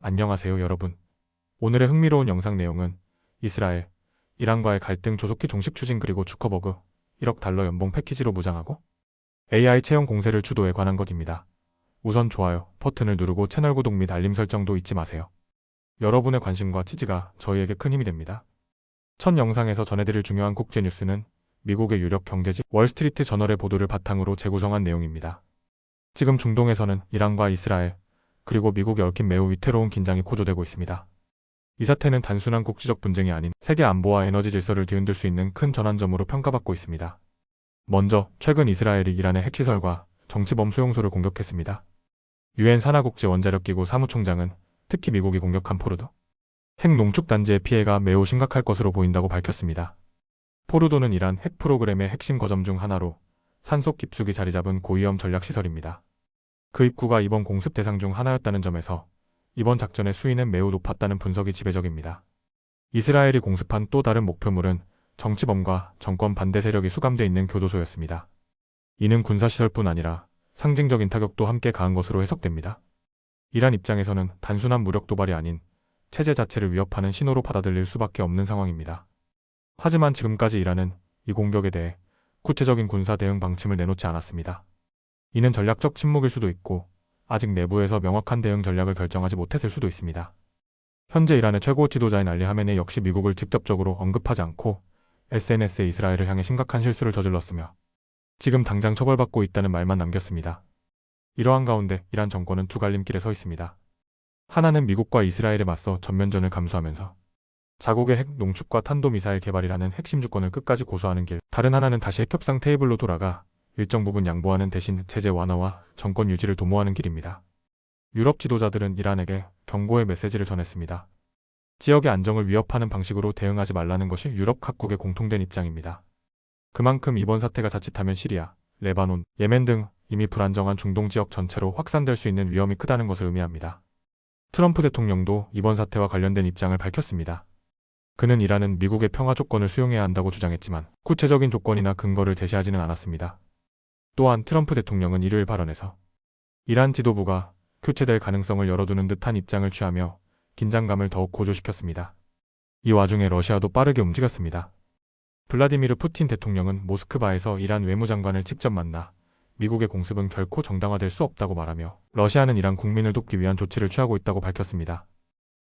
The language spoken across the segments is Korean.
안녕하세요 여러분. 오늘의 흥미로운 영상 내용은 이스라엘, 이란과의 갈등 조속히 종식 추진 그리고 주커버그 1억 달러 연봉 패키지로 무장하고 AI 채용 공세를 주도에 관한 것입니다. 우선 좋아요 버튼을 누르고 채널 구독 및 알림 설정도 잊지 마세요. 여러분의 관심과 지지가 저희에게 큰 힘이 됩니다. 첫 영상에서 전해드릴 중요한 국제 뉴스는 미국의 유력 경제지 월스트리트 저널의 보도를 바탕으로 재구성한 내용입니다. 지금 중동에서는 이란과 이스라엘, 그리고 미국에 얽힌 매우 위태로운 긴장이 고조되고 있습니다. 이 사태는 단순한 국지적 분쟁이 아닌 세계 안보와 에너지 질서를 뒤흔들 수 있는 큰 전환점으로 평가받고 있습니다. 먼저 최근 이스라엘이 이란의 핵시설과 정치범 수용소를 공격했습니다. 유엔 산하국제원자력기구 사무총장은 특히 미국이 공격한 포르도 핵 농축단지의 피해가 매우 심각할 것으로 보인다고 밝혔습니다. 포르도는 이란 핵 프로그램의 핵심 거점 중 하나로 산속 깊숙이 자리 잡은 고위험 전략시설입니다. 그 입구가 이번 공습 대상 중 하나였다는 점에서 이번 작전의 수위는 매우 높았다는 분석이 지배적입니다. 이스라엘이 공습한 또 다른 목표물은 정치범과 정권 반대 세력이 수감돼 있는 교도소였습니다. 이는 군사시설뿐 아니라 상징적인 타격도 함께 가한 것으로 해석됩니다. 이란 입장에서는 단순한 무력 도발이 아닌 체제 자체를 위협하는 신호로 받아들일 수밖에 없는 상황입니다. 하지만 지금까지 이란은 이 공격에 대해 구체적인 군사 대응 방침을 내놓지 않았습니다. 이는 전략적 침묵일 수도 있고 아직 내부에서 명확한 대응 전략을 결정하지 못했을 수도 있습니다. 현재 이란의 최고 지도자인 알리 하메네이 역시 미국을 직접적으로 언급하지 않고 SNS에 이스라엘을 향해 심각한 실수를 저질렀으며 지금 당장 처벌받고 있다는 말만 남겼습니다. 이러한 가운데 이란 정권은 두 갈림길에 서 있습니다. 하나는 미국과 이스라엘에 맞서 전면전을 감수하면서 자국의 핵 농축과 탄도미사일 개발이라는 핵심 주권을 끝까지 고수하는 길, 다른 하나는 다시 핵협상 테이블로 돌아가 일정 부분 양보하는 대신 체제 완화와 정권 유지를 도모하는 길입니다. 유럽 지도자들은 이란에게 경고의 메시지를 전했습니다. 지역의 안정을 위협하는 방식으로 대응하지 말라는 것이 유럽 각국의 공통된 입장입니다. 그만큼 이번 사태가 자칫하면 시리아, 레바논, 예멘 등 이미 불안정한 중동 지역 전체로 확산될 수 있는 위험이 크다는 것을 의미합니다. 트럼프 대통령도 이번 사태와 관련된 입장을 밝혔습니다. 그는 이란은 미국의 평화 조건을 수용해야 한다고 주장했지만 구체적인 조건이나 근거를 제시하지는 않았습니다. 또한 트럼프 대통령은 일요일 발언에서 이란 지도부가 교체될 가능성을 열어두는 듯한 입장을 취하며 긴장감을 더욱 고조시켰습니다. 이 와중에 러시아도 빠르게 움직였습니다. 블라디미르 푸틴 대통령은 모스크바에서 이란 외무장관을 직접 만나 미국의 공습은 결코 정당화될 수 없다고 말하며 러시아는 이란 국민을 돕기 위한 조치를 취하고 있다고 밝혔습니다.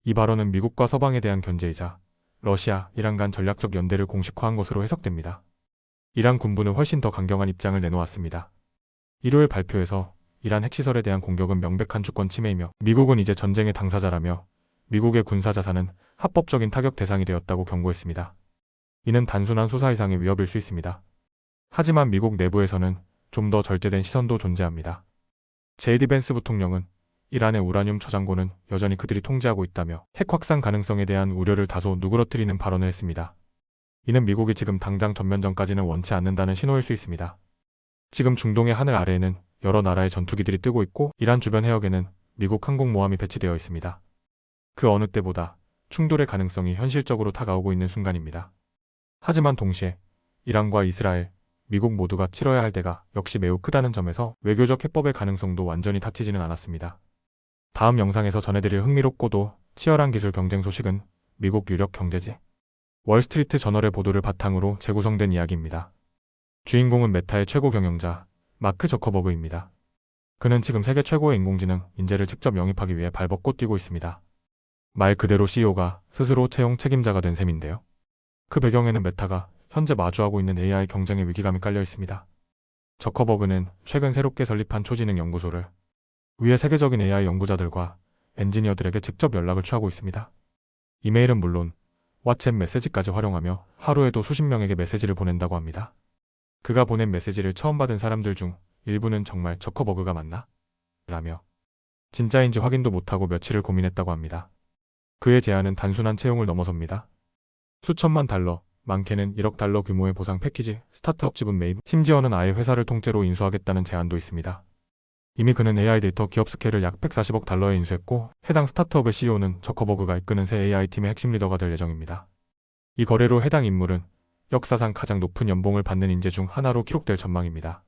이 발언은 미국과 서방에 대한 견제이자 러시아, 이란 간 전략적 연대를 공식화한 것으로 해석됩니다. 이란 군부는 훨씬 더 강경한 입장을 내놓았습니다. 일요일 발표에서 이란 핵시설에 대한 공격은 명백한 주권 침해이며 미국은 이제 전쟁의 당사자라며 미국의 군사 자산은 합법적인 타격 대상이 되었다고 경고했습니다. 이는 단순한 소사 이상의 위협일 수 있습니다. 하지만 미국 내부에서는 좀 더 절제된 시선도 존재합니다. 제이디 벤스 부통령은 이란의 우라늄 저장고는 여전히 그들이 통제하고 있다며 핵 확산 가능성에 대한 우려를 다소 누그러뜨리는 발언을 했습니다. 이는 미국이 지금 당장 전면전까지는 원치 않는다는 신호일 수 있습니다. 지금 중동의 하늘 아래에는 여러 나라의 전투기들이 뜨고 있고 이란 주변 해역에는 미국 항공모함이 배치되어 있습니다. 그 어느 때보다 충돌의 가능성이 현실적으로 다가오고 있는 순간입니다. 하지만 동시에 이란과 이스라엘, 미국 모두가 치러야 할 대가 역시 매우 크다는 점에서 외교적 해법의 가능성도 완전히 닫히지는 않았습니다. 다음 영상에서 전해드릴 흥미롭고도 치열한 기술 경쟁 소식은 미국 유력 경제지 월스트리트 저널의 보도를 바탕으로 재구성된 이야기입니다. 주인공은 메타의 최고 경영자 마크 저커버그입니다. 그는 지금 세계 최고의 인공지능 인재를 직접 영입하기 위해 발벗고 뛰고 있습니다. 말 그대로 CEO가 스스로 채용 책임자가 된 셈인데요. 그 배경에는 메타가 현재 마주하고 있는 AI 경쟁의 위기감이 깔려 있습니다. 저커버그는 최근 새롭게 설립한 초지능 연구소를 위해 세계적인 AI 연구자들과 엔지니어들에게 직접 연락을 취하고 있습니다. 이메일은 물론 왓챗 메시지까지 활용하며 하루에도 수십 명에게 메시지를 보낸다고 합니다. 그가 보낸 메시지를 처음 받은 사람들 중 일부는 정말 저커버그가 맞나? 라며 진짜인지 확인도 못하고 며칠을 고민했다고 합니다. 그의 제안은 단순한 채용을 넘어섭니다. 수천만 달러, 많게는 1억 달러 규모의 보상 패키지, 스타트업 지분 매입, 심지어는 아예 회사를 통째로 인수하겠다는 제안도 있습니다. 이미 그는 AI 데이터 기업 스케일을 약 140억 달러에 인수했고 해당 스타트업의 CEO는 저커버그가 이끄는 새 AI팀의 핵심 리더가 될 예정입니다. 이 거래로 해당 인물은 역사상 가장 높은 연봉을 받는 인재 중 하나로 기록될 전망입니다.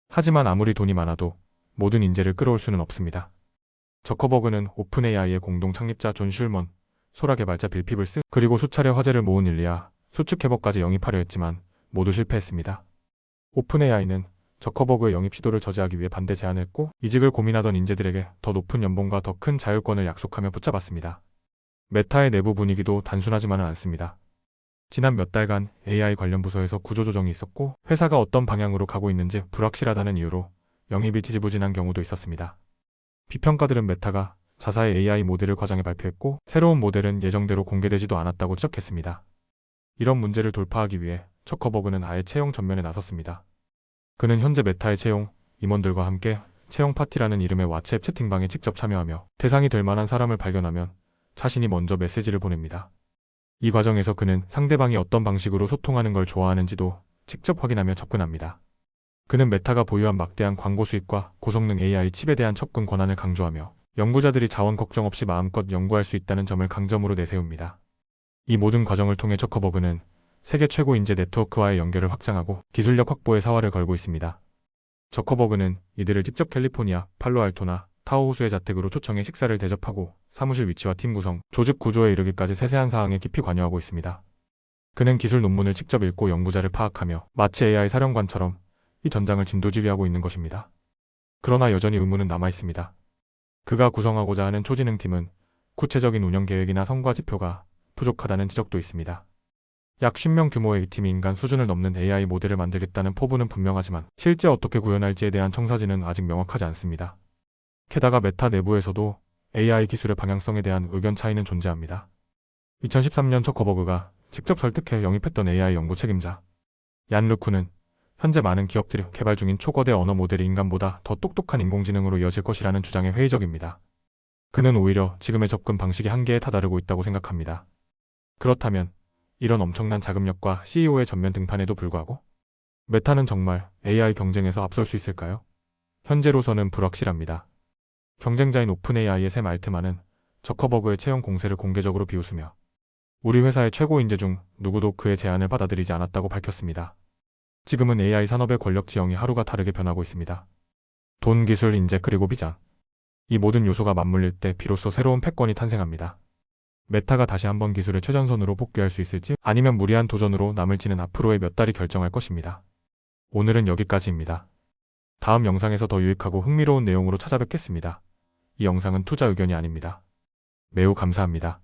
하지만 아무리 돈이 많아도 모든 인재를 끌어올 수는 없습니다. 저커버그는 오픈 AI의 공동 창립자 존 슐먼, 소라 개발자 빌 피블스, 그리고 수차례 화제를 모은 일리아, 수축 해버까지 영입하려 했지만 모두 실패했습니다. 오픈 AI는 저커버그의 영입 시도를 저지하기 위해 반대 제안을 했고, 이직을 고민하던 인재들에게 더 높은 연봉과 더 큰 자율권을 약속하며 붙잡았습니다. 메타의 내부 분위기도 단순하지만은 않습니다. 지난 몇 달간 AI 관련 부서에서 구조조정이 있었고, 회사가 어떤 방향으로 가고 있는지 불확실하다는 이유로 영입이 지지부진한 경우도 있었습니다. 비평가들은 메타가 자사의 AI 모델을 과장해 발표했고, 새로운 모델은 예정대로 공개되지도 않았다고 지적했습니다. 이런 문제를 돌파하기 위해 저커버그는 아예 채용 전면에 나섰습니다. 그는 현재 메타의 채용 임원들과 함께 채용 파티라는 이름의 왓츠앱 채팅방에 직접 참여하며 대상이 될 만한 사람을 발견하면 자신이 먼저 메시지를 보냅니다. 이 과정에서 그는 상대방이 어떤 방식으로 소통하는 걸 좋아하는지도 직접 확인하며 접근합니다. 그는 메타가 보유한 막대한 광고 수익과 고성능 AI 칩에 대한 접근 권한을 강조하며 연구자들이 자원 걱정 없이 마음껏 연구할 수 있다는 점을 강점으로 내세웁니다. 이 모든 과정을 통해 저커버그는 세계 최고 인재 네트워크와의 연결을 확장하고 기술력 확보에 사활을 걸고 있습니다. 저커버그는 이들을 직접 캘리포니아, 팔로알토나 타호 호수의 자택으로 초청해 식사를 대접하고 사무실 위치와 팀 구성, 조직 구조에 이르기까지 세세한 사항에 깊이 관여하고 있습니다. 그는 기술 논문을 직접 읽고 연구자를 파악하며 마치 AI 사령관처럼 이 전장을 진두지휘하고 있는 것입니다. 그러나 여전히 의문은 남아있습니다. 그가 구성하고자 하는 초지능팀은 구체적인 운영 계획이나 성과 지표가 부족하다는 지적도 있습니다. 약 50명 규모의 이 팀이 인간 수준을 넘는 AI 모델을 만들겠다는 포부는 분명하지만 실제 어떻게 구현할지에 대한 청사진은 아직 명확하지 않습니다. 게다가 메타 내부에서도 AI 기술의 방향성에 대한 의견 차이는 존재합니다. 2013년 저커버그가 직접 설득해 영입했던 AI 연구 책임자 얀 르쿠는 현재 많은 기업들이 개발 중인 초거대 언어 모델이 인간보다 더 똑똑한 인공지능으로 이어질 것이라는 주장에 회의적입니다. 그는 오히려 지금의 접근 방식이 한계에 다다르고 있다고 생각합니다. 그렇다면 이런 엄청난 자금력과 CEO의 전면 등판에도 불구하고 메타는 정말 AI 경쟁에서 앞설 수 있을까요? 현재로서는 불확실합니다. 경쟁자인 오픈 AI의 샘 알트만은 저커버그의 채용 공세를 공개적으로 비웃으며 우리 회사의 최고 인재 중 누구도 그의 제안을 받아들이지 않았다고 밝혔습니다. 지금은 AI 산업의 권력 지형이 하루가 다르게 변하고 있습니다. 돈, 기술, 인재, 그리고 비전. 이 모든 요소가 맞물릴 때 비로소 새로운 패권이 탄생합니다. 메타가 다시 한번 기술의 최전선으로 복귀할 수 있을지 아니면 무리한 도전으로 남을지는 앞으로의 몇 달이 결정할 것입니다. 오늘은 여기까지입니다. 다음 영상에서 더 유익하고 흥미로운 내용으로 찾아뵙겠습니다. 이 영상은 투자 의견이 아닙니다. 매우 감사합니다.